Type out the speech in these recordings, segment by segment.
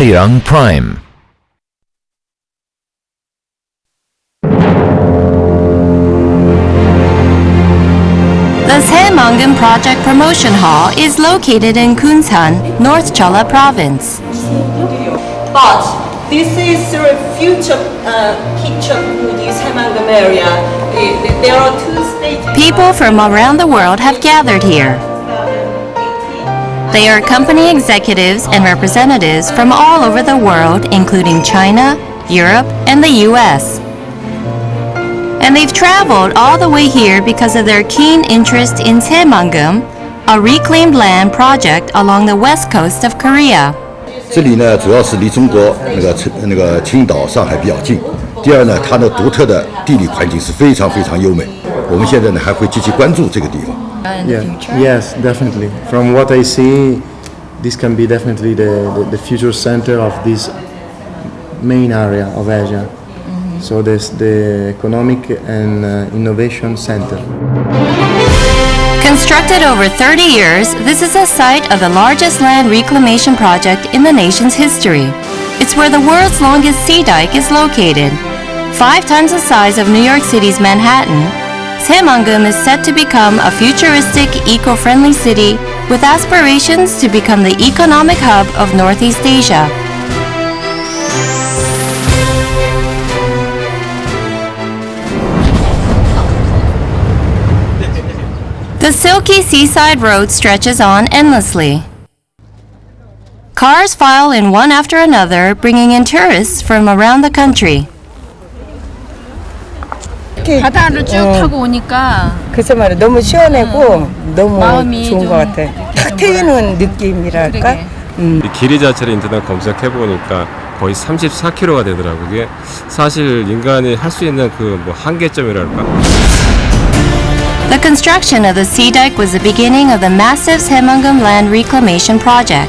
Arirang Prime. The Saemangum Project Promotion Hall is located in Kunsan, North Jeolla Province. But this is a future picture for the Saemangum area. There are two stages. People from around the world have gathered here. They are company executives and representatives from all over the world, including China, Europe, and the US. And they've traveled all the way here because of their keen interest in Saemangum, a reclaimed land project along the west coast of Korea. 这里呢，主要是离中国那个青岛、上海比较近。第二呢，它的独特的地理环境是非常非常优美。我们现在呢，还会积极关注这个地方。Yes, definitely. From what I see, this can be definitely the future center of this main area of Asia. So there's the economic and innovation center. Constructed over 30 years, this is a site of the largest land reclamation project in the nation's history. It's where the world's longest sea dike is located. 5 times the size of New York City's Manhattan, Saemangum is set to become a futuristic, eco-friendly city with aspirations to become the economic hub of Northeast Asia. The silky seaside road stretches on endlessly. Cars file in one after another, bringing in tourists from around the country. 바다를 쭉 타고 오니까 그래서 말이야 너무 시원하고 너무 마음이 좋은 좀 것 같아. 탁 트이는 느낌이랄까. 그러게. 이 길이 자체를 인터넷 검색해 보니까 거의 34km가 되더라고요. 이게 사실 인간이 할 수 있는 그 뭐 한계점이랄까. The construction of the sea dike was the beginning of the massive Saemangum land reclamation project.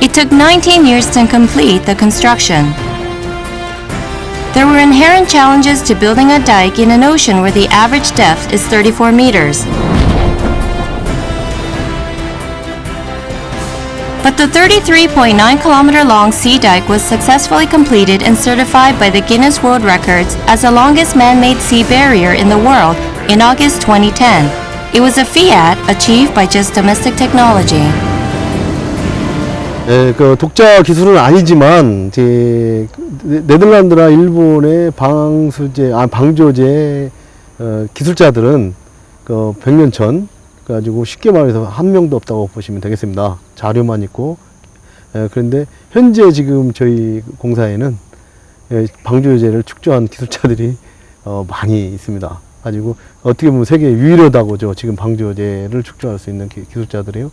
It took 19 years to complete the construction. There were inherent challenges to building a dike in an ocean where the average depth is 34 meters. But the 33.9-kilometer long sea dike was successfully completed and certified by the Guinness World Records as the longest man-made sea barrier in the world in August 2010. It was a feat achieved by just domestic technology. 그 독자 기술은 아니지만 이제 네덜란드나 일본의 방조제 기술자들은 그 100년 전 가지고 쉽게 말해서 한 명도 없다고 보시면 되겠습니다. 자료만 있고. 그런데 현재 지금 저희 공사에는 방조제를 축조한 기술자들이 많이 있습니다. 가지고 어떻게 보면 세계 유일하다고죠. 지금 방조제를 축조할 수 있는 기술자들이요.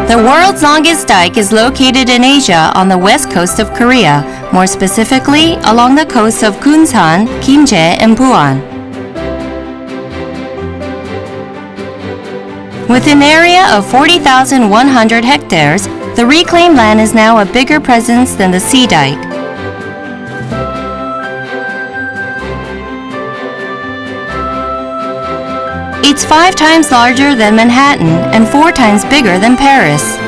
The world's longest dike is located in Asia on the west coast of Korea, more specifically along the coasts of Kunsan, Kimje, and Busan. With an area of 40,100 hectares, the reclaimed land is now a bigger presence than the sea dike. It's 5 times larger than Manhattan and 4 times bigger than Paris.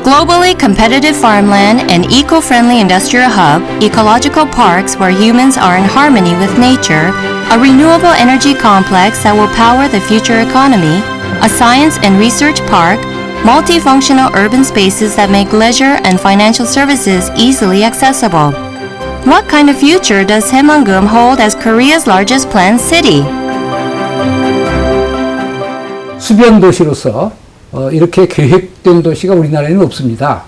Globally competitive farmland and eco-friendly industrial hub, ecological parks where humans are in harmony with nature, a renewable energy complex that will power the future economy, a science and research park, multifunctional urban spaces that make leisure and financial services easily accessible. What kind of future does Saemangum hold as Korea's largest planned city? 수변 도시로서 이렇게 계획된 도시가 우리나라에는 없습니다.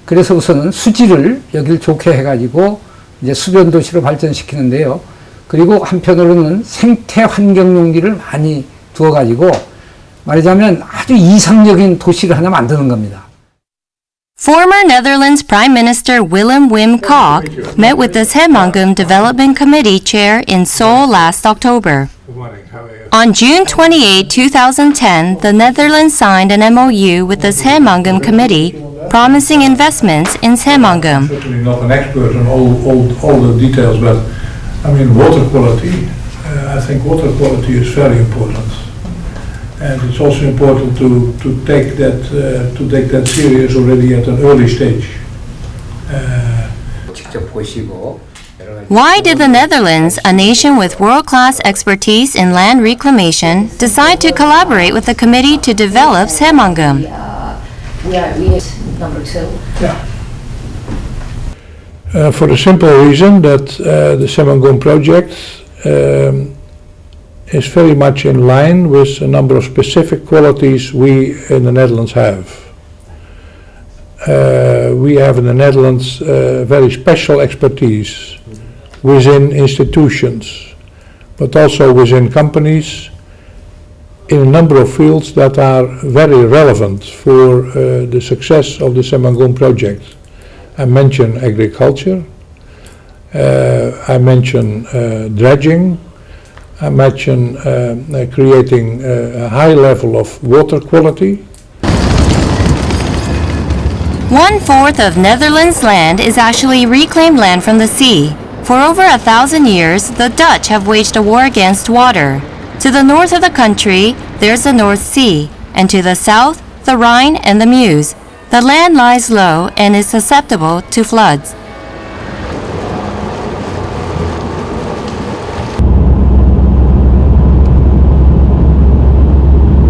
그래서 우선은 수지를 여기를 좋게 해가지고 이제 수변 도시로 발전시키는데요. 그리고 한편으로는 생태 환경 용기를 많이 두어가지고 말하자면 아주 이상적인 도시를 하나 만드는 겁니다. Former Netherlands Prime Minister Willem Wim Kok met with the Saemangum Development Committee chair in Seoul last October. On June 28, 2010, the Netherlands signed an MOU with the Saemangum Committee, promising investments in Saemangeum. Certainly not an expert on all the details, but I mean water quality. I think water quality is very important, and it's also important to take that serious already at an early stage. 직접 보시고 여러 가지 Why did the Netherlands, a nation with world-class expertise in land reclamation, decide to collaborate with the committee to develop Saemangeum? We are number 2. For the simple reason that the Saemangeum project is very much in line with a number of specific qualities we in the Netherlands have. We have in the Netherlands very special expertise within institutions, but also within companies in a number of fields that are very relevant for the success of the Saemangeum project. I mention agriculture, I mention dredging, I mention creating a high level of water quality. 1/4 of Netherlands' land is actually reclaimed land from the sea. For over 1,000 years, the Dutch have waged a war against water. To the north of the country, there's the North Sea, and to the south, the Rhine and the Meuse. The land lies low and is susceptible to floods.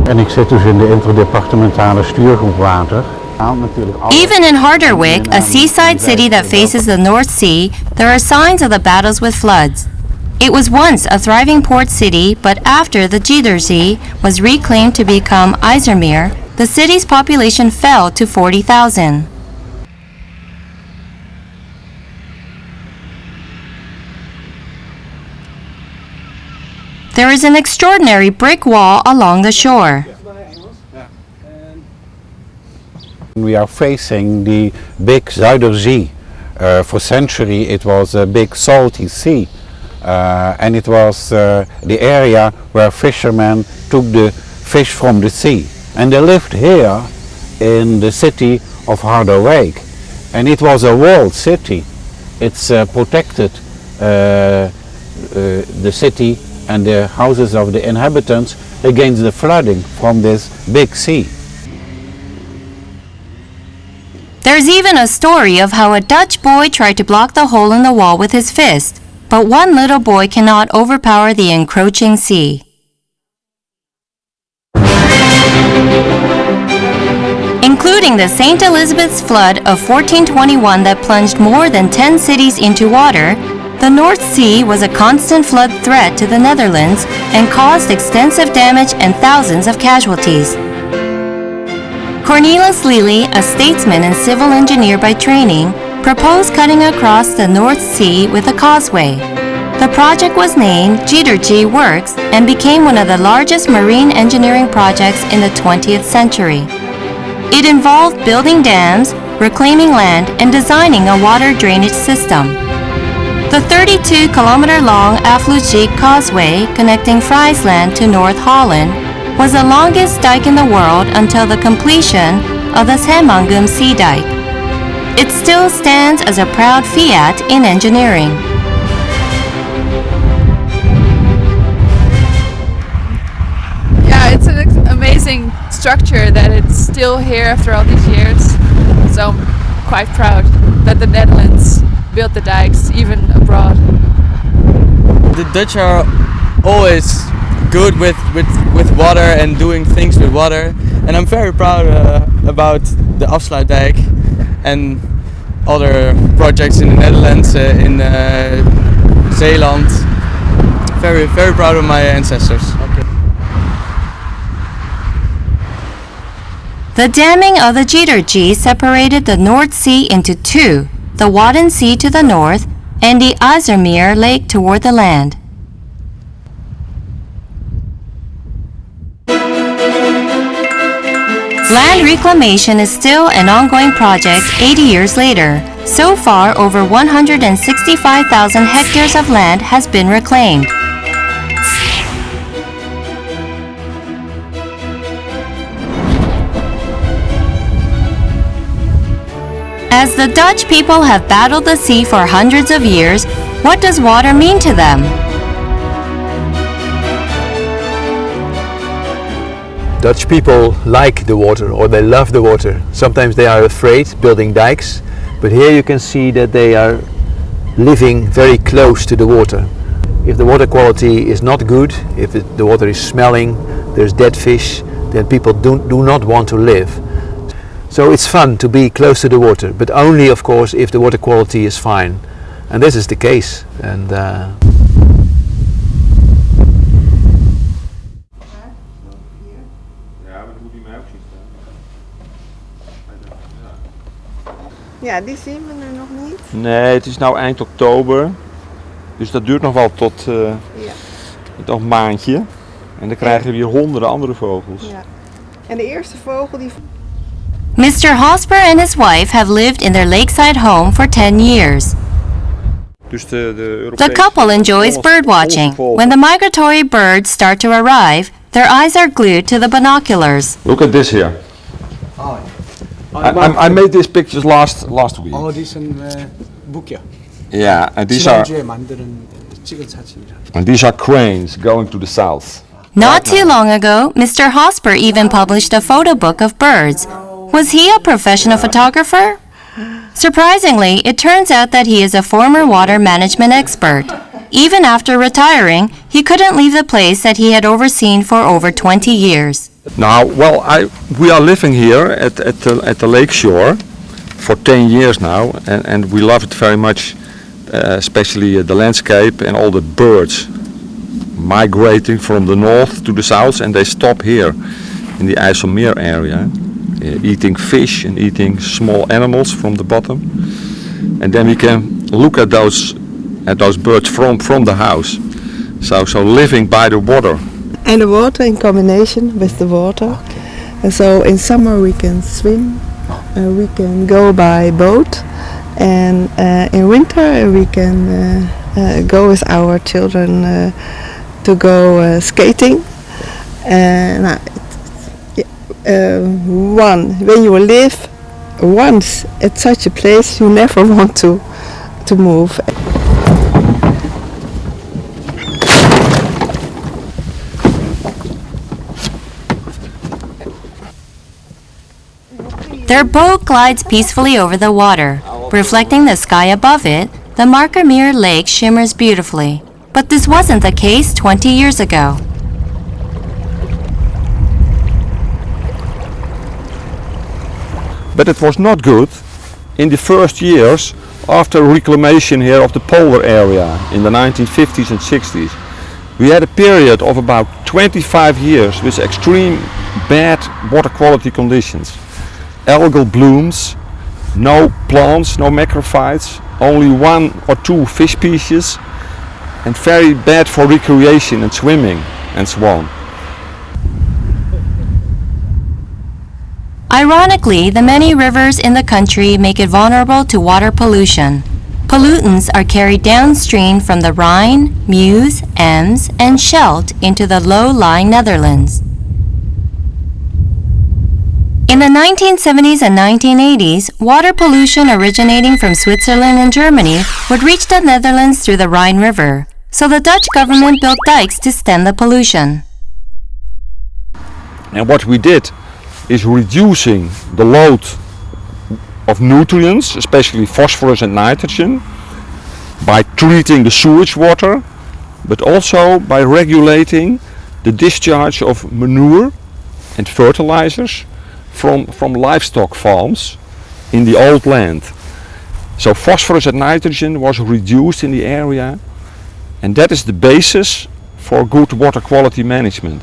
En ik zit dus in de interdepartementale stuurgroep water. Even in Harderwijk, a seaside city that faces the North Sea, there are signs of the battles with floods. It was once a thriving port city, but after the Zuiderzee was reclaimed to become IJsselmeer, the city's population fell to 40,000. There is an extraordinary brick wall along the shore. We are facing the big Zuiderzee. For centuries it was a big salty sea, and it was the area where fishermen took the fish from the sea. And they lived here in the city of Harderwijk, and it was a walled city. It's protected the city and the houses of the inhabitants against the flooding from this big sea. There's even a story of how a Dutch boy tried to block the hole in the wall with his fist, but one little boy cannot overpower the encroaching sea. Including the St. Elizabeth's flood of 1421 that plunged more than 10 cities into water, the North Sea was a constant flood threat to the Netherlands and caused extensive damage and thousands of casualties. Cornelis Lely, a statesman and civil engineer by training, proposed cutting across the North Sea with a causeway. The project was named Zuiderzee Works and became one of the largest marine engineering projects in the 20th century. It involved building dams, reclaiming land, and designing a water drainage system. The 32-kilometer-long Afsluitdijk Causeway connecting Friesland to North Holland was the longest dike in the world until the completion of the Saemangeum Sea Dike. It still stands as a proud fiat in engineering. Yeah, it's an amazing structure that it's still here after all these years. So I'm quite proud that the Netherlands built the dikes even abroad. The Dutch are always good with water and doing things with water, and I'm very proud about the Afsluitdijk and other projects in the Netherlands, in Zeeland. Very proud of my ancestors. The damming of the Zuiderzee separated the North Sea into two, the Wadden Sea to the north and the IJsselmeer Lake toward the land. Land reclamation is still an ongoing project 80 years later. So far, over 165,000 hectares of land has been reclaimed. As the Dutch people have battled the sea for hundreds of years, what does water mean to them? Dutch people like the water, or they love the water. Sometimes they are afraid building dikes, but here you can see that they are living very close to the water. If the water quality is not good, if the water is smelling, there's dead fish, then people do not want to live. So it's fun to be close to the water, but only of course if the water quality is fine. And this is the case. And Ja, die zien we nu nog niet. Nee, het is nou eind oktober. Dus dat duurt nog wel tot nog een maandje. En dan krijgen we weer honderden andere vogels. Ja. En de eerste vogel die... Mr. Hosper and his wife have lived in their lakeside home for 10 years. Dus The couple enjoys birdwatching. When the migratory birds start to arrive, their eyes are glued to the binoculars. Look at this here. I made these pictures last week. dit is een boekje. Yeah, and these are cranes going to the south. Not too long ago, Mr. Hosper even published a photo book of birds. Was he a professional photographer? Surprisingly, it turns out that he is a former water management expert. Even after retiring, he couldn't leave the place that he had overseen for over 20 years. Now, well, we are living here at the lake shore for 10 years now, and we love it very much, especially the landscape and all the birds migrating from the north to the south, and they stop here in the IJsselmeer area, eating fish and eating small animals from the bottom. And then we can look at those birds from the house. So living by the water. And the water in combination with the water. And so in summer we can swim, we can go by boat, and in winter we can go with our children to go skating. When you live once at such a place, you never want to move. Their boat glides peacefully over the water. Reflecting the sky above it, the Markermeer Lake shimmers beautifully. But this wasn't the case 20 years ago. But it was not good in the first years after reclamation here of the polar area in the 1950s and 60s. We had a period of about 25 years with extreme bad water quality conditions. Algal blooms, no plants, no macrophytes, only 1 or 2 fish species, and very bad for recreation and swimming and so on. Ironically, the many rivers in the country make it vulnerable to water pollution. Pollutants are carried downstream from the Rhine, Meuse, Ems, and Scheldt into the low-lying Netherlands. In the 1970s and 1980s, water pollution originating from Switzerland and Germany would reach the Netherlands through the Rhine River, so the Dutch government built dikes to stem the pollution. And what we did is reducing the load of nutrients, especially phosphorus and nitrogen, by treating the sewage water, but also by regulating the discharge of manure and fertilizers from livestock farms in the old land. So phosphorus and nitrogen was reduced in the area, and that is the basis for good water quality management.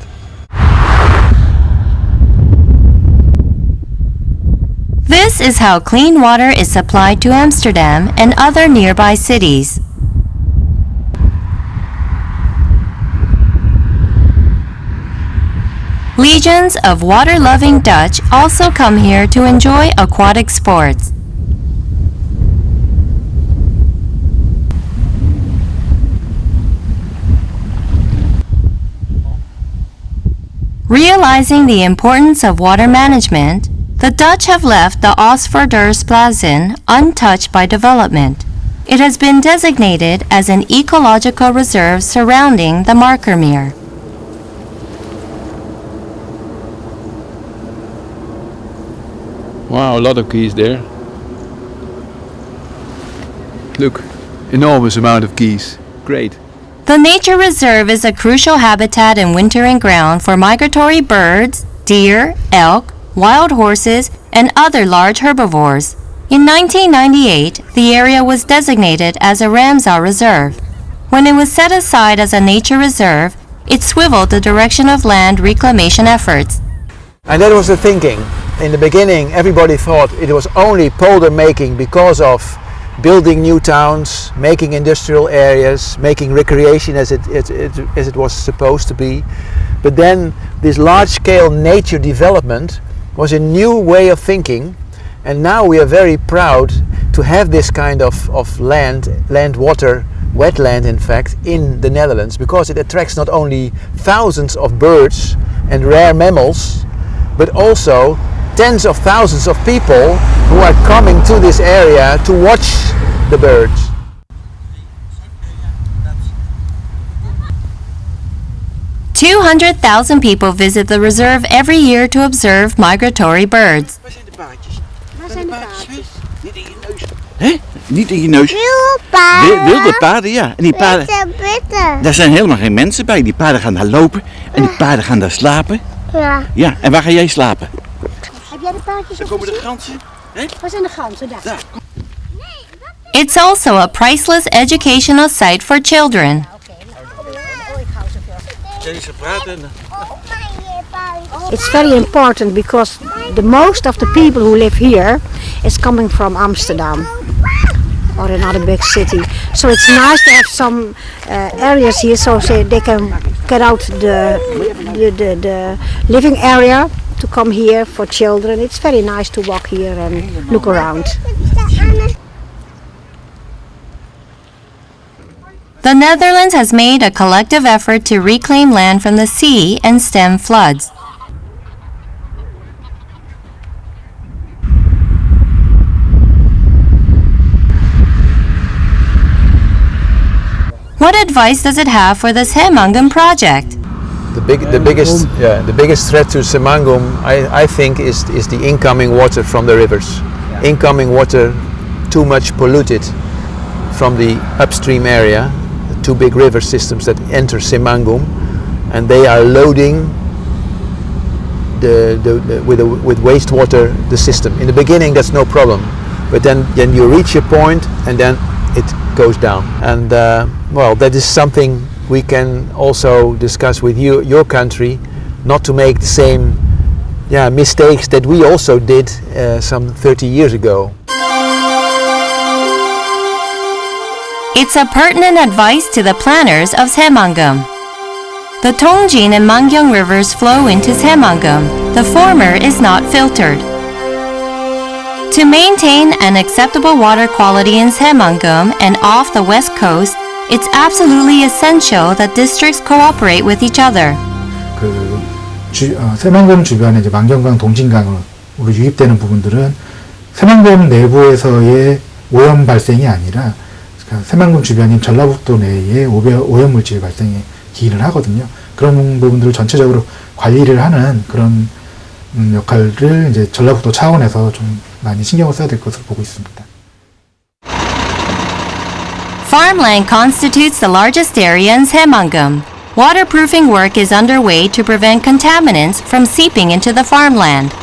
This is how clean water is supplied to Amsterdam and other nearby cities. Legions of water-loving Dutch also come here to enjoy aquatic sports. Realizing the importance of water management, The Dutch have left the Oostvaardersplassen untouched by development. It has been designated as an ecological reserve surrounding the Markermeer. Wow, a lot of geese there. Look, enormous amount of geese. Great. The nature reserve is a crucial habitat and wintering ground for migratory birds, deer, elk, wild horses, and other large herbivores. In 1998, the area was designated as a Ramsar Reserve. When it was set aside as a nature reserve, it swiveled the direction of land reclamation efforts. And that was the thinking. In the beginning, everybody thought it was only polder making because of building new towns, making industrial areas, making recreation as it was supposed to be. But then this large-scale nature development was a new way of thinking, and now we are very proud to have this kind of land, water, wetland in fact, in the Netherlands, because it attracts not only thousands of birds and rare mammals, but also tens of thousands of people who are coming to this area to watch the birds. $200,000 people visit the reserve every year to observe migratory birds. Hè? Niet in je neus. Wilde paarden, ja. En die paarden, daar zijn helemaal geen mensen bij. Die paarden gaan daar lopen en die paarden gaan daar slapen. Ja. Ja, en waar ga jij slapen? Heb jij de paardjes Daar komen de ganzen. Hè? Waar zijn de ganzen? Daar. It's also a priceless educational site for children. It's very important because the most of the people who live here is coming from Amsterdam or another big city. So it's nice to have some areas here so they can get out the living area to come here for children. It's very nice to walk here and look around. The Netherlands has made a collective effort to reclaim land from the sea and stem floods. What advice does it have for the Semangum project? The biggest threat to Semangum, I think, is the incoming water from the rivers. Incoming water too much polluted from the upstream area. Two big river systems that enter Semangum, and they are loading with wastewater the system. In the beginning that's no problem, but then you reach a point and then it goes down. And well, that is something we can also discuss with your country, not to make the same mistakes that we also did some 30 years ago. It's a pertinent advice to the planners of Semangum. The Tongjin and Mangyong rivers flow into Semangum. The former is not filtered. To maintain an acceptable water quality in Semangum and off the west coast, it's absolutely essential that districts cooperate with each other. 새만금 주변에 이제 만경강, 동진강으로 유입되는 부분들은 새만금 내부에서의 오염 발생이 아니라 새만금 주변인 전라북도 내에 오염 물질 발생에 기인을 하거든요. 그런 부분들을 전체적으로 관리를 하는 그런 역할을 이제 전라북도 차원에서 좀 많이 신경을 써야 될 것으로 보고 있습니다. Farmland constitutes the largest area in Semangum. Waterproofing work is underway to prevent contaminants from seeping into the farmland.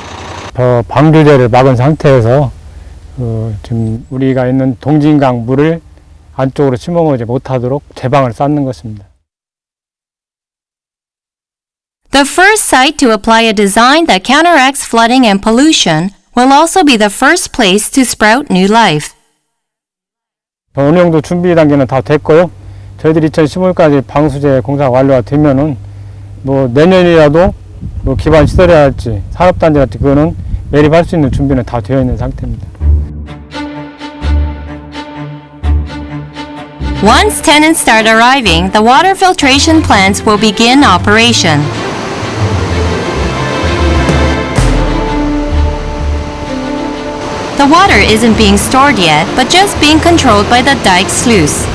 방류제를 막은 상태에서 지금 우리가 있는 동진강 물을 안쪽으로 침몰하지 못하도록 제방을 쌓는 것입니다. The first site to apply a design that counteracts flooding and pollution will also be the first place to sprout new life. 운영도 준비 단계는 다 됐고요. 저희들이 2015년까지 방수제 공사가 완료가 되면은 내년이라도 기반 시설이랄지 산업단지랄지 그거는 매립할 수 있는 준비는 다 되어 있는 상태입니다. Once tenants start arriving, the water filtration plants will begin operation. The water isn't being stored yet, but just being controlled by the dike sluice.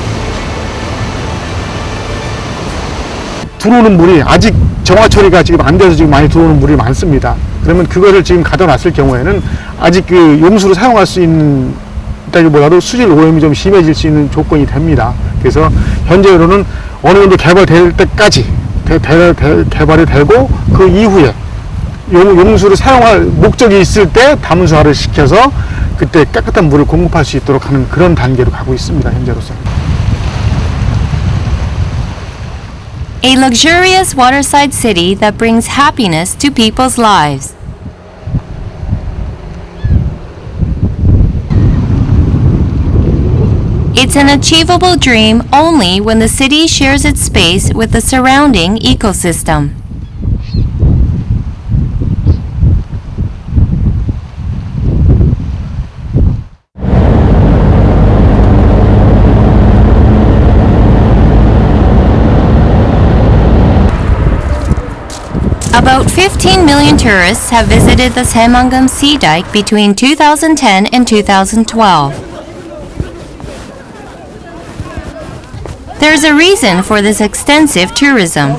들어오는 물이 아직 정화 처리가 지금 안 돼서 지금 많이 들어오는 물이 많습니다. 그러면 그거를 지금 가둬 놨을 경우에는 아직 그 용수로 사용할 수 있는 다기보다도 수질 오염이 좀 심해질 수 있는 조건이 됩니다. 그래서 현재로는 어느 정도 개발될 때까지 개발이 되고 그 이후에 용수를 사용할 목적이 있을 때 담수화를 시켜서 그때 깨끗한 물을 공급할 수 있도록 하는 그런 단계로 가고 있습니다. 현재로서는. A luxurious waterside city that brings happiness to people's lives. It's an achievable dream only when the city shares its space with the surrounding ecosystem. About 15 million tourists have visited the Saemangam Sea Dike between 2010 and 2012. There's a reason for this extensive tourism.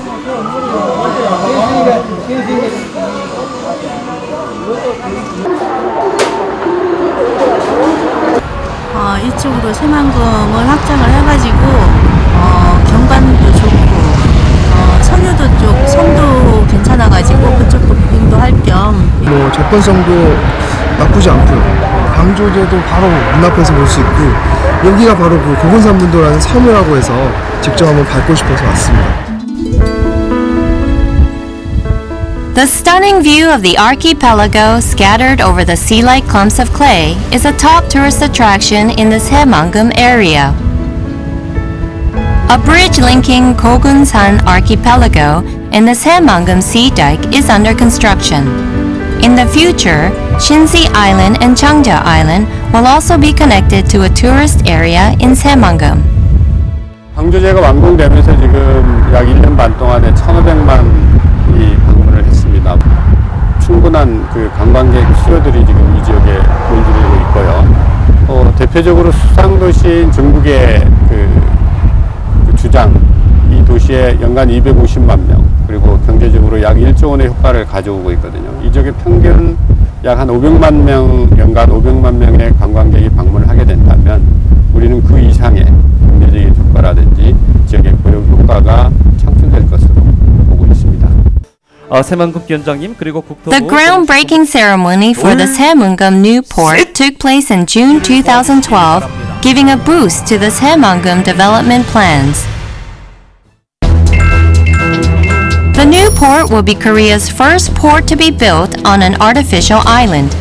이쪽으로 새만금을 확장을 해가지고 경관도 좋고 선유도 쪽 섬도 괜찮아가지고 그쪽도 구경도 할 겸 뭐 접근성도 나쁘지 않고 방조제도 바로 눈앞에서 볼 수 있고 여기가 바로 그 고군산분도라는 섬이라고 해서 직접 한번 밟고 싶어서 왔습니다. The stunning view of the archipelago scattered over the sea-like clumps of clay is a top tourist attraction in the Saemangam area. A bridge linking Kogunsan archipelago and the Saemangam Sea Dike is under construction. In the future, Shinsi Island and Changja Island will also be connected to a tourist area in Saemangam. 방조제가 완공되면서 지금 약 1년 반 동안에 1,500만이 방문을 했습니다. 충분한 그 관광객 수요들이 지금 이 지역에 몰리고 있고요. 대표적으로 수상도시인 중국의 그 주장, 이 도시에 연간 250만 명, 그리고 경제적으로 약 1조 원의 효과를 가져오고 있거든요. 이 지역의 평균 약 한 500만 명, 연간 500만 명의 관광객이 방문을 하게 된다면 우리는 그 이상의 경제적인 효과라든지 지역의 고용 효과가 창출될 것으로 보고 있습니다. The groundbreaking ceremony for the Saemangam new port took place in June 2012, giving a boost to the Saemangam development plans. The new port will be Korea's first port to be built on an artificial island.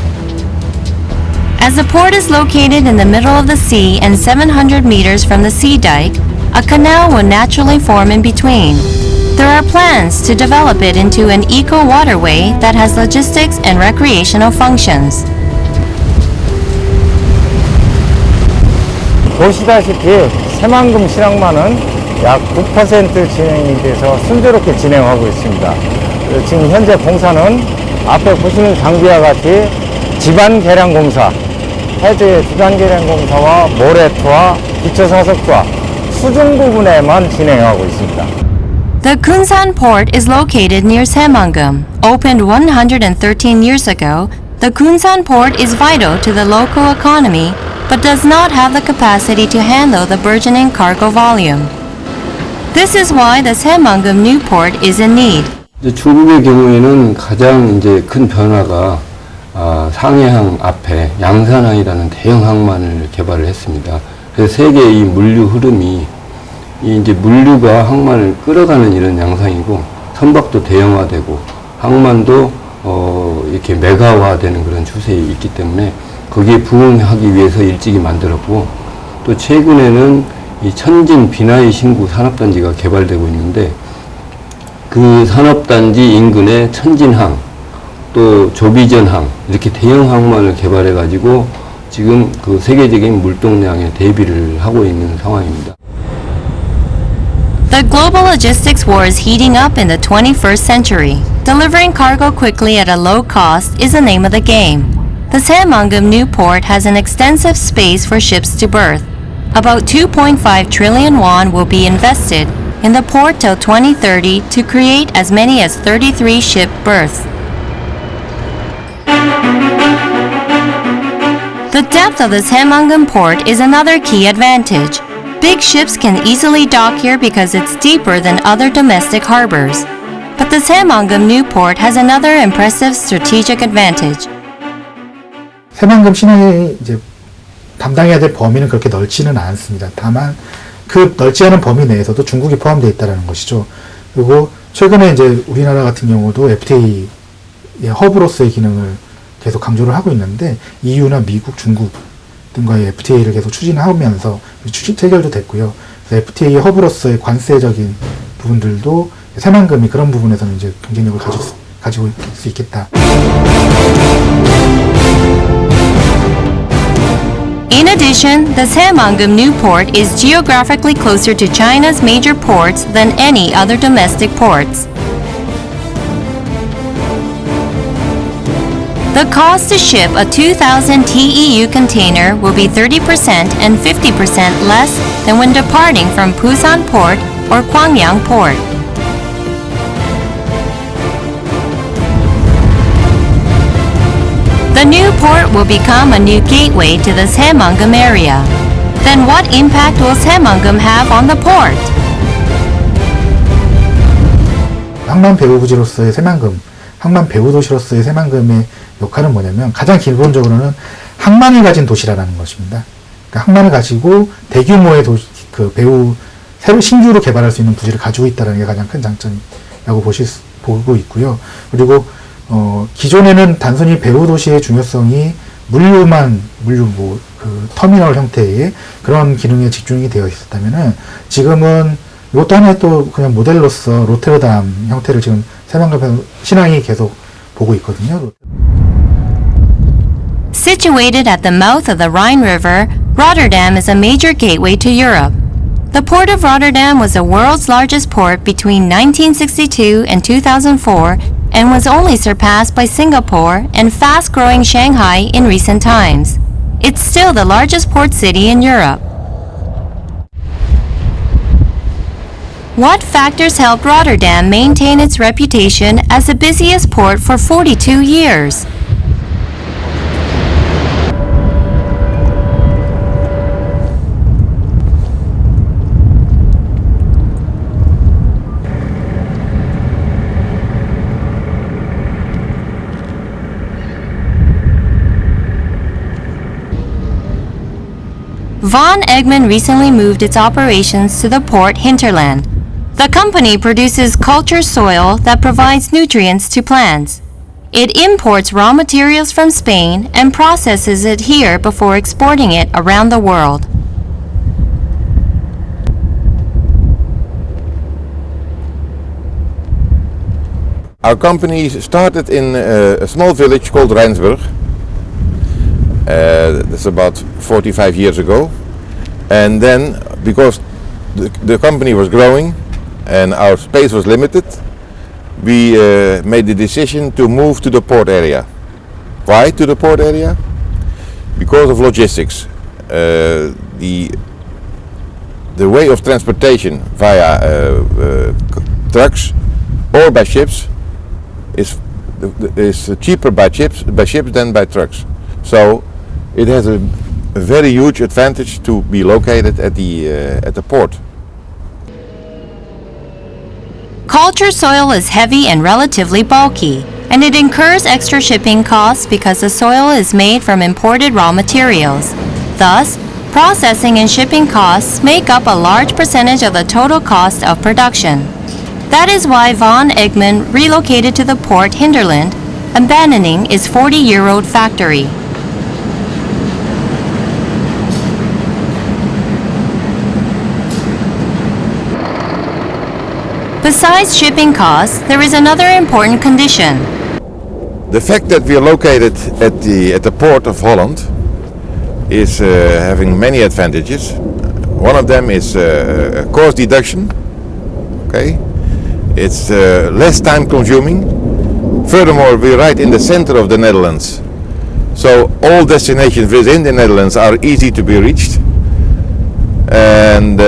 As the port is located in the middle of the sea and 700 meters from the sea dike, a canal will naturally form in between. There are plans to develop it into an eco-waterway that has logistics and recreational functions. 보시다시피 새만금 실황만은 약 9% 진행이 돼서 순조롭게 진행하고 있습니다. 지금 현재 공사는 앞에 보시는 장비와 같이 지반 개량 공사, 해저의 지반 개량 공사와 모래투와 기초 사석과 수중 부분에만 진행하고 있습니다. The Kunsan port is located near Saemangam. Opened 113 years ago, the Kunsan port is vital to the local economy, but does not have the capacity to handle the burgeoning cargo volume. This is why the Saemangam new port is in need. 중국의 경우에는 가장 큰 변화가 상해항 앞에 양산항이라는 대형 항만을 개발을 했습니다. 그래서 세계의 이 물류 흐름이 물류가 항만을 끌어가는 이런 양상이고, 선박도 대형화되고 항만도 이렇게 메가화되는 그런 추세에 있기 때문에 거기에 부응하기 위해서 일찍이 만들었고, 또 최근에는 이 천진 비나이 신구 산업단지가 개발되고 있는데, 그 산업단지 인근에 천진항, 또 조비전항, 이렇게 대형 항만을 개발해 가지고 지금 그 세계적인 물동량에 대비를 하고 있는 상황입니다. The global logistics war is heating up in the 21st century. Delivering cargo quickly at a low cost is the name of the game. The Saemangeum new port has an extensive space for ships to berth. About 2.5 trillion won will be invested in the port till 2030 to create as many as 33 ship berths. The depth of the Saemangeum port is another key advantage. Big ships can easily dock here because it's deeper than other domestic harbors. But the Saemangeum new port has another impressive strategic advantage. 새만금 신항이 이제 담당해야 될 범위는 그렇게 넓지는 않습니다. 다만 그 넓지 않은 범위 내에서도 중국이 포함되어 있다는 것이죠. 그리고 최근에 이제 우리나라 같은 경우도 FTA의 허브로서의 기능을 계속 강조를 하고 있는데 EU나 미국, 중국 등과의 FTA를 계속 추진하면서 체결도 됐고요. 그래서 FTA의 허브로서의 관세적인 부분들도 새만금이 그런 부분에서는 이제 경쟁력을 가지고 있을 수 있겠다. In addition, the Saemangeum new port is geographically closer to China's major ports than any other domestic ports. The cost to ship a 2,000 TEU container will be 30% and 50% less than when departing from Busan Port or Gwangyang Port. The new port will become a new gateway to the Saemangeum area. Then what impact will Saemangeum have on the port? 항만 배후부지로서의 새만금, 항만 배후도시로서의 새만금의 역할은 뭐냐면 가장 기본적으로는 항만을 가진 도시라는 것입니다. 그러니까 항만을 가지고 대규모의 새로 신규로 개발할 수 있는 부지를 가지고 있다는 게 가장 큰 장점이라고 보고 있고요. 그리고 기존에는 단순히 배후 도시의 중요성이 터미널 형태의 그런 기능에 집중이 되어 있었다면은 지금은 이것도 하나의 또 그냥 모델로서 로테르담 형태를 지금 새만금 신항이 계속 보고 있거든요. Situated at the mouth of the Rhine River, Rotterdam is a major gateway to Europe. The port of Rotterdam was the world's largest port between 1962 and 2004 and was only surpassed by Singapore and fast-growing Shanghai in recent times. It's still the largest port city in Europe. What factors helped Rotterdam maintain its reputation as the busiest port for 42 years? Von Eggman recently moved its operations to the port hinterland. The company produces culture soil that provides nutrients to plants. It imports raw materials from Spain and processes it here before exporting it around the world. Our company started in a small village called Rijnsburg. That's about 45 years ago. And then, because the company was growing and our space was limited, we made the decision to move to the port area. Why to the port area? Because of logistics. The way of transportation via trucks or by ships is cheaper by ships than by trucks. So it has a very huge advantage to be located at the port. Culture soil is heavy and relatively bulky, and it incurs extra shipping costs because the soil is made from imported raw materials. Thus, processing and shipping costs make up a large percentage of the total cost of production. That is why Von Eggman relocated to the port hinterland, abandoning its 40-year-old factory. Besides shipping costs, there is another important condition. The fact that we are located at the port of Holland is having many advantages. One of them is cost deduction. Okay, it's less time consuming. Furthermore, we're right in the center of the Netherlands, So all destinations within the Netherlands are easy to be reached. And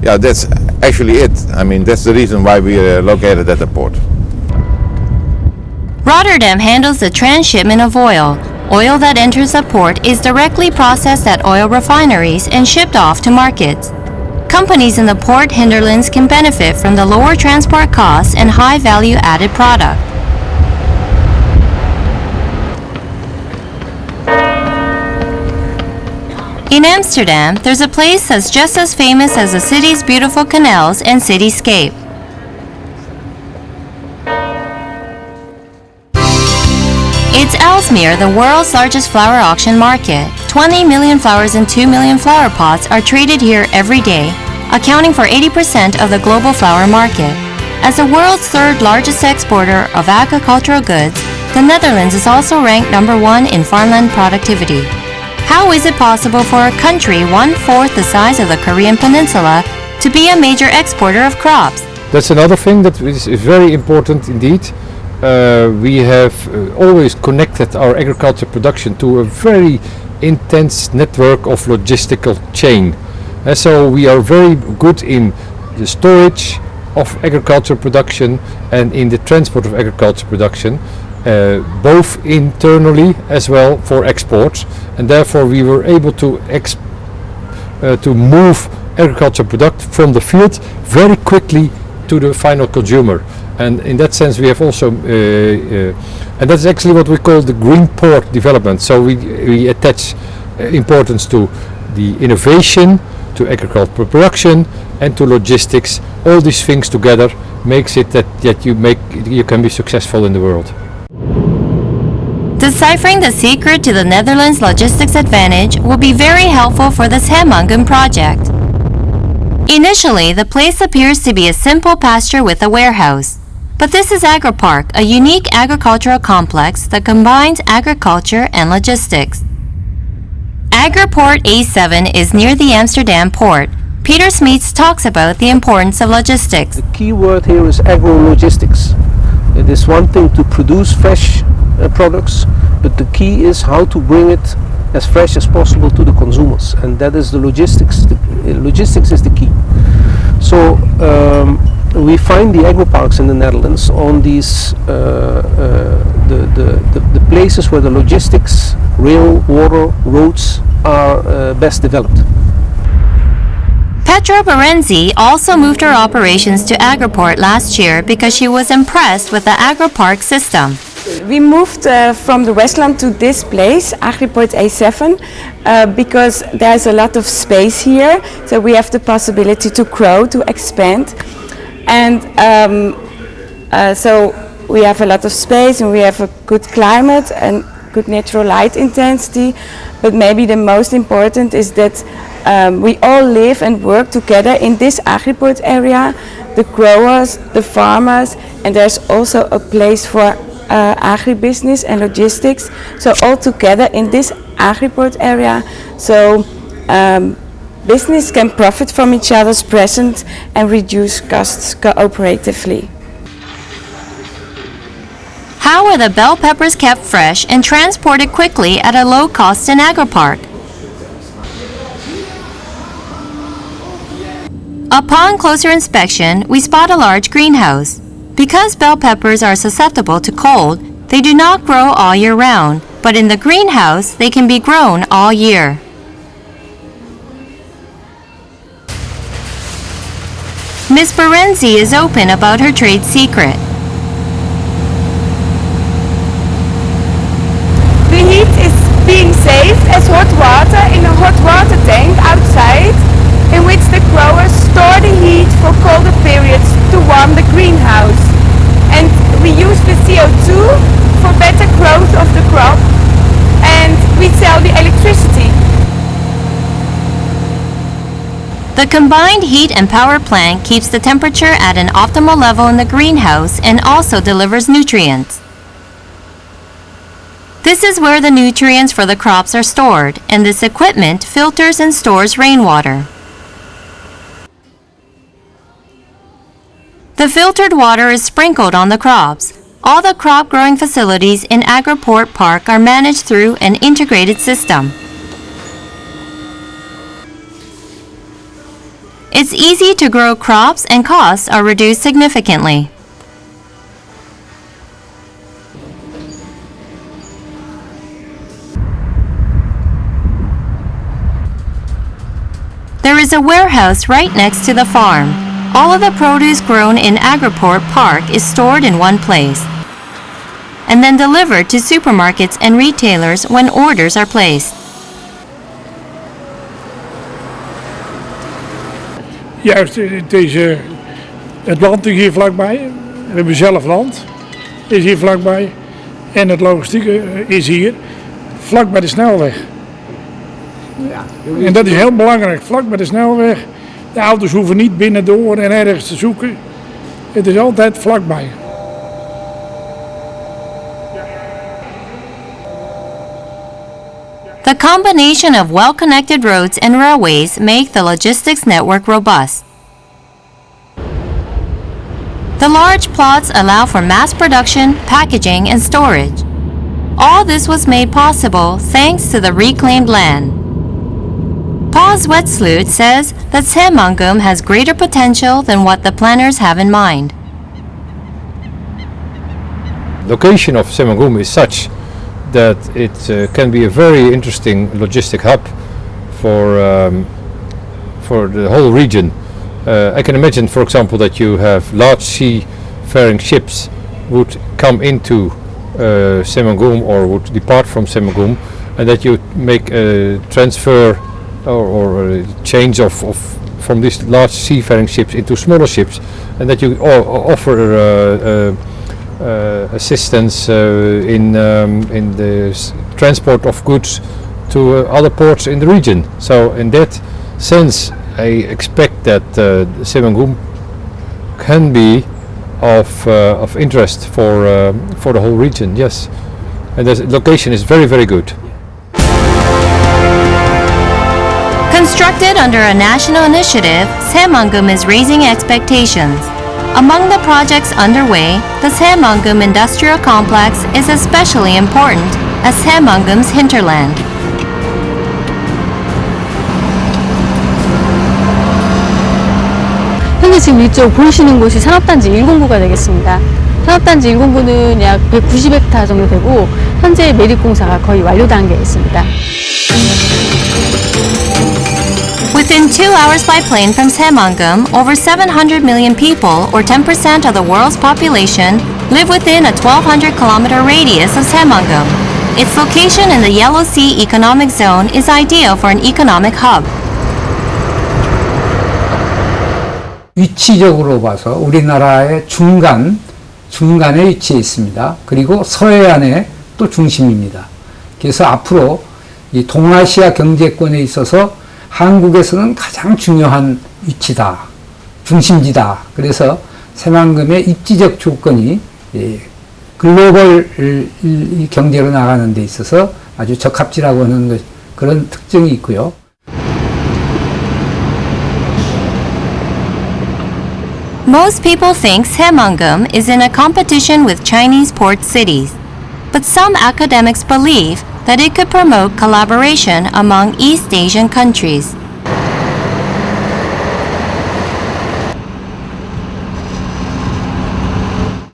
yeah, that's actually it. I mean, that's the reason why we are located at the port. Rotterdam handles the transshipment of oil. Oil that enters the port is directly processed at oil refineries and shipped off to markets. Companies in the port hinterlands can benefit from the lower transport costs and high value added product. In Amsterdam, there's a place that's just as famous as the city's beautiful canals and cityscape. It's Aalsmeer, the world's largest flower auction market. 20 million flowers and 2 million flower pots are traded here every day, accounting for 80% of the global flower market. As the world's third largest exporter of agricultural goods, the Netherlands is also ranked #1 in farmland productivity. How is it possible for a country 1/4 the size of the Korean peninsula to be a major exporter of crops? That's another thing that is very important indeed. We have always connected our agriculture production to a very intense network of logistical chain. So we are very good in the storage of agriculture production and in the transport of agriculture production, both internally as well for exports, and therefore we were able to move agriculture product from the field very quickly to the final consumer. And in that sense we have also, and that's actually what we call the green port development. So we attach importance to the innovation, to agricultural production and to logistics. All these things together makes it that you can be successful in the world. Deciphering the secret to the Netherlands' logistics advantage will be very helpful for the Hemmangun project. Initially, the place appears to be a simple pasture with a warehouse. But this is AgriPark, a unique agricultural complex that combines agriculture and logistics. AgriPort A7 is near the Amsterdam port. Peter Smeets talks about the importance of logistics. The key word here is agro-logistics. It is one thing to produce fresh products, but the key is how to bring it as fresh as possible to the consumers, and that is the logistics. Logistics is the key. So we find the agri-parks in the Netherlands on these the places where the logistics, rail, water, roads are best developed. Petra Berenzi also moved her operations to AgriPort last year because she was impressed with the AgriPark system. We moved from the Westland to this place, AgriPort A7, because there's a lot of space here, so we have the possibility to grow, to expand. And so we have a lot of space and we have a good climate and good natural light intensity, but maybe the most important is that we all live and work together in this AgriPort area, the growers, the farmers, and there's also a place for agribusiness and logistics, so all together in this AgriPort area, so business can profit from each other's presence and reduce costs cooperatively. How are the bell peppers kept fresh and transported quickly at a low cost in AgriPark? Upon closer inspection, we spot a large greenhouse. Because bell peppers are susceptible to cold, they do not grow all year round, but in the greenhouse, they can be grown all year. Ms. Berenzi is open about her trade secret. The heat is being saved as hot water in a hot water tank outside, in which the growers store the heat for colder periods to warm the greenhouse. And we use the CO2 for better growth of the crop, and we sell the electricity. The combined heat and power plant keeps the temperature at an optimal level in the greenhouse and also delivers nutrients. This is where the nutrients for the crops are stored, and this equipment filters and stores rainwater. The filtered water is sprinkled on the crops. All the crop growing facilities in Agroport Park are managed through an integrated system. It's easy to grow crops and costs are reduced significantly. There is a warehouse right next to the farm. All of the produce grown in Agroport Park is stored in one place and then delivered to supermarkets and retailers when orders are placed. Juist, het land is hier vlakbij. We hebben zelf land, is hier vlakbij. En het logistieke is hier, vlak bij de snelweg. En dat is heel belangrijk, vlak bij de snelweg. De auto's hoeven niet binnendoor en ergens te zoeken. Het is altijd vlakbij. The combination of well-connected roads and railways make the logistics network robust. The large plots allow for mass production, packaging, and storage. All this was made possible thanks to the reclaimed land. Paul Zwetsloot says that Saemangeum has greater potential than what the planners have in mind. Location of Saemangeum is such that it can be a very interesting logistic hub for the whole region. I can imagine, for example, that you have large seafaring ships would come into Saemangeum or would depart from Saemangeum, and that you make a transfer or a change of from these large seafaring ships into smaller ships, and that you offer assistance in the transport of goods to other ports in the region. So in that sense, I expect that Saemangeum can be of interest for the whole region. Yes, and the location is very, very good. Constructed under a national initiative, Saemangeum is raising expectations. Among the projects underway, the Saemangeum Industrial Complex is especially important as Saemangeum's hinterland. 현재 지금 이쪽 보이시는 곳이 산업단지 109가 되겠습니다. 산업단지 109는 약 190헥타 정도 되고 현재 매립공사가 거의 완료 단계에 있습니다. Within 2 hours by plane from Saemangeum, over 700 million people, or 10% of the world's population, live within a 1,200-kilometer radius of Saemangeum. Its location in the Yellow Sea Economic Zone is ideal for an economic hub. 위치적으로 봐서 우리나라의 중간에 위치해 있습니다. 그리고 서해안의 또 중심입니다. 그래서 앞으로 이 동아시아 경제권에 있어서 한국에서는 가장 중요한 위치다, 중심지다. 그래서 사에만금의 입지적 조건이 글로벌 경제로 나가는 데 있어서 아주 적합지라고 하는 그런 특징이 있고요. Most people think Saemangeum is in a competition with Chinese port cities, but some academics believe that it could promote collaboration among East Asian countries.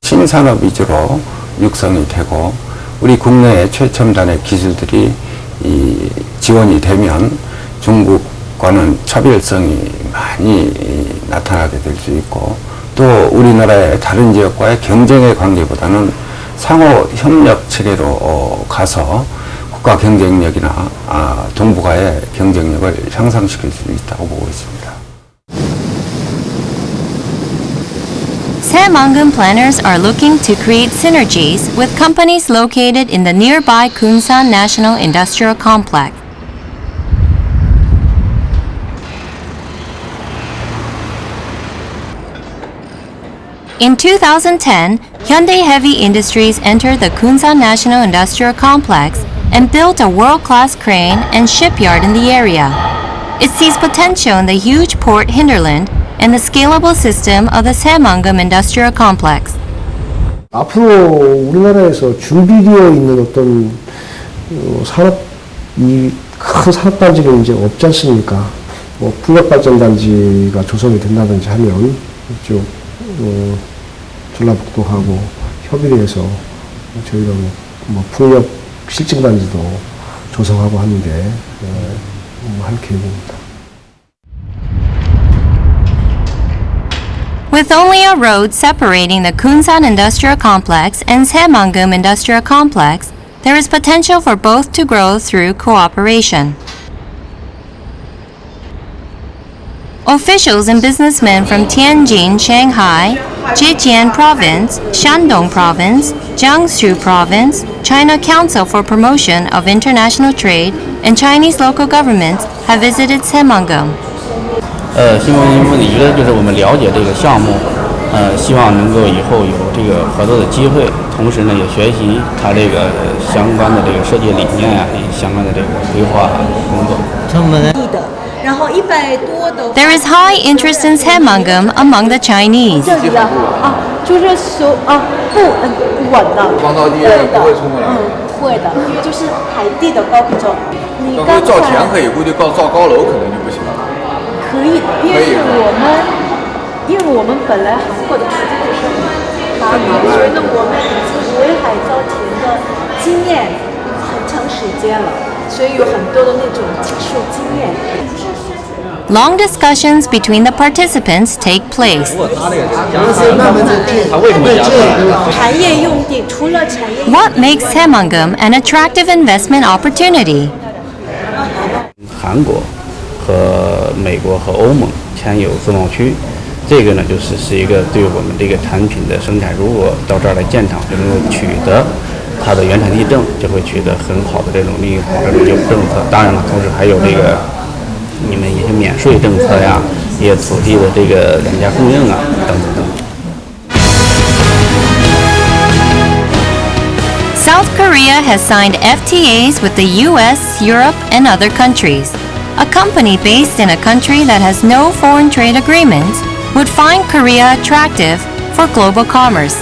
신산업 위주로 육성이 되고 우리 국내의 최첨단의 기술들이 지원이 되면 중국과는 차별성이 많이 나타나게 될 수 있고 또 우리나라의 다른 지역과의 경쟁의 관계보다는 상호 협력 체계로 가서 국가 경쟁력이나 동북아의 경쟁력을 향상시킬 수 있다고 보고 있습니다. Saemangeum planners are looking to create synergies with companies located in the nearby Kunsan National Industrial Complex. In 2010, Hyundai Heavy Industries entered the Kunsan National Industrial Complex and built a world-class crane and shipyard in the area. It sees potential in the huge port hinterland and the scalable system of the Saemangeum Industrial Complex. 앞으로 우리나라에서 준비되어 있는 어떤 큰 산업단지는 이제 없지 않습니까? 뭐 풍력발전단지가 조성이 된다든지 하면 이쪽 전라북도하고 협의를 해서 저희가 뭐 풍력 실증단지도 조성하고 하는데 할 계획입니다. With only a road separating the Kunsan Industrial Complex and Saemangum Industrial Complex, there is potential for both to grow through cooperation. Officials and businessmen from Tianjin, Shanghai, Zhejiang Province, Shandong Province, Jiangsu Province, China Council for Promotion of International Trade, and Chinese local governments have visited Saemangum. 新闻部一个就是我们了解这个项目，希望能够以后有这个合作的机会，同时呢也学习它这个相关的这个设计理念啊，相关的这个规划工作。然后100多的。 There is high interest in Saemangum among the Chinese. 这里的就是不稳的，放到地不会冲过来。会的，因为就是海地的高比重。你刚才造田可以，估计造高楼可能就不行了。可以，因为我们本来韩国的土地就是8年，所以呢我们已经围海造田的经验很长时间了，所以有很多的那种技术经验。 Long discussions between the participants take place. What makes Saemangum an attractive investment opportunity? 韩国和美国和欧盟签有自贸区，这个呢是一个对我们这个产品的生产，如果到这儿来建厂就能够取得它的原产地证，就会取得很好的这种利益保证政策。当然了，同时还有这个。 你们一些免税政策呀，一些土地的这个廉价供应啊，等等等。South Korea has signed FTAs with the US, Europe, and other countries. A company based in a country that has no foreign trade agreements would find Korea attractive for global commerce.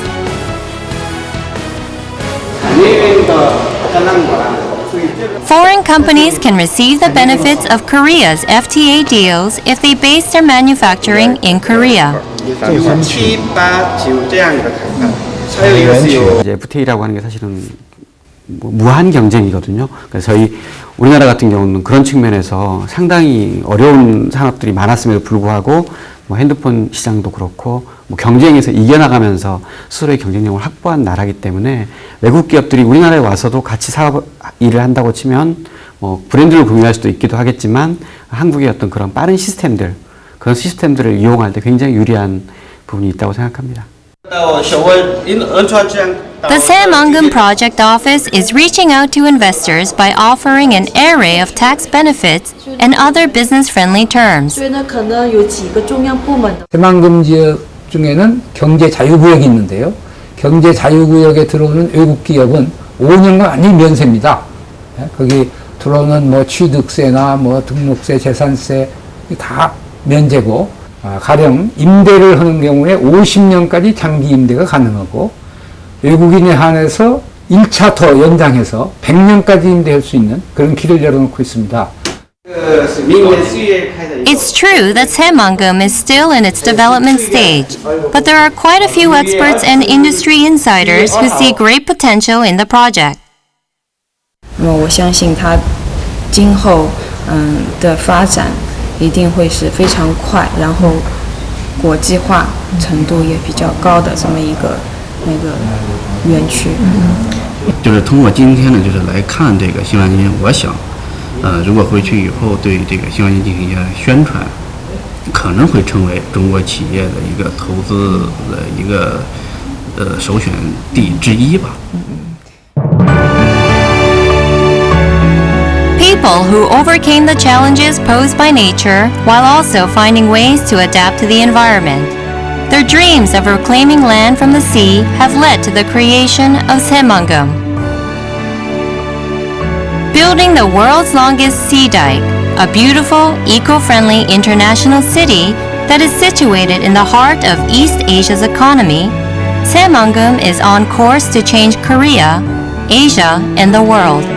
Foreign companies can receive the benefits of Korea's FTA deals if they base their manufacturing in Korea. FTA라고 하는 게 사실은 무한 경쟁이거든요. 그래서 우리나라 같은 경우는 그런 측면에서 상당히 어려운 산업들이 많았음에도 불구하고 뭐 핸드폰 시장도 그렇고 뭐 경쟁에서 이겨나가면서 스스로의 경쟁력을 확보한 나라이기 때문에 외국 기업들이 우리나라에 와서도 같이 사업 일을 한다고 치면 뭐 브랜드를 공유할 수도 있기도 하겠지만 한국의 어떤 그런 빠른 시스템들 그런 시스템들을 이용할 때 굉장히 유리한 부분이 있다고 생각합니다. The Saemangum Project Office is reaching out to investors by offering an array of tax benefits and other business-friendly terms. 새만금 지역 중에는 경제 자유구역이 있는데요. 경제 자유구역에 들어오는 외국 기업은 5년간 완전히 면세입니다. 거기 들어오는 뭐 취득세나 뭐 등록세, 재산세 다 면제고 가령 임대를 하는 경우에 50년까지 장기 임대가 가능하고 외국인에 한해서 1차 더 연장해서 100년까지 임대할 수 있는 그런 길을 열어놓고 있습니다. It's true that Saemangum is still in its development stage, but there are quite a few experts and industry insiders who see great potential in the project. 那么我相信它今后的发展一定会是非常快，然后国际化程度也比较高的这么一个园区。就是通过今天呢，就是来看这个新万金，我想，如果回去以后对这个新万金进行一些宣传，可能会成为中国企业的一个投资的一个首选地之一吧。People who overcame the challenges posed by nature while also finding ways to adapt to the environment. Their dreams of reclaiming land from the sea have led to the creation of Saemangum. Building the world's longest sea dike, a beautiful, eco-friendly international city that is situated in the heart of East Asia's economy, Saemangeum is on course to change Korea, Asia, and the world.